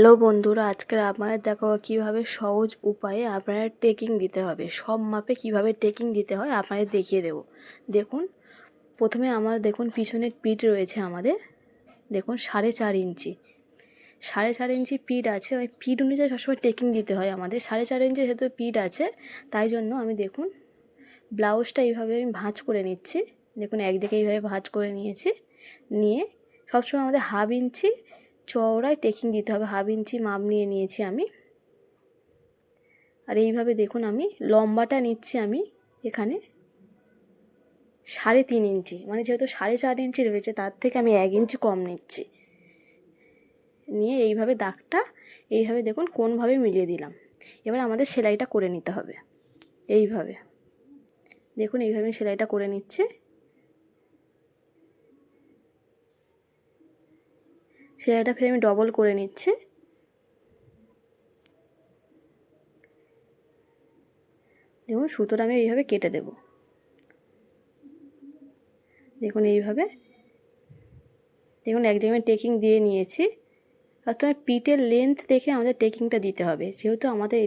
Hello বন্ধুরা, আজকের আপনাদের দেখাবো কীভাবে সহজ উপায়ে আপনাদের টেকিং দিতে হবে। সব মাপে কিভাবে টেকিং দিতে হয় আপনাদের দেখিয়ে দেব। দেখুন, প্রথমে আমার দেখুন পিছনের পিঠ রয়েছে আমাদের, দেখুন 4.5 ইঞ্চি 4.5 ইঞ্চি পিঠ আছে। ওই পিঠ অনুযায়ী সবসময় টেকিং দিতে হয় আমাদের। 4.5 ইঞ্চি যেহেতু পিঠ আছে, তাই জন্য আমি দেখুন ব্লাউজটা এইভাবে আমি ভাঁজ করে নিচ্ছি। দেখুন একদিকে এইভাবে ভাঁজ করে নিয়েছি, নিয়ে সবসময় আমাদের 1/2 ইঞ্চি চওড়ায় টেকিং দিতে হবে। 1/2 ইঞ্চি মাপ নিয়ে নিয়েছি আমি। আর এইভাবে দেখুন আমি লম্বাটা নিচ্ছি আমি এখানে 3.5 ইঞ্চি, মানে যেহেতু 4.5 ইঞ্চি রয়েছে তার থেকে আমি 1 ইঞ্চি কম নিচ্ছি। নিয়ে এইভাবে দাগটা এইভাবে দেখুন কোনভাবে মিলিয়ে দিলাম। এবার আমাদের সেলাইটা করে নিতে হবে। এইভাবে দেখুন, এইভাবে সেলাইটা করে নিচ্ছে। সেলাইটা ফের আমি ডবল করে নিচ্ছি। দেখুন সুতোটা আমি এইভাবে কেটে দেব। দেখুন এইভাবে দেখুন এক জায়গায় টেকিং দিয়ে নিয়েছি। অর্থাৎ পিঠের লেন্থ দেখে আমাদের টেকিংটা দিতে হবে, যেহেতু আমাদের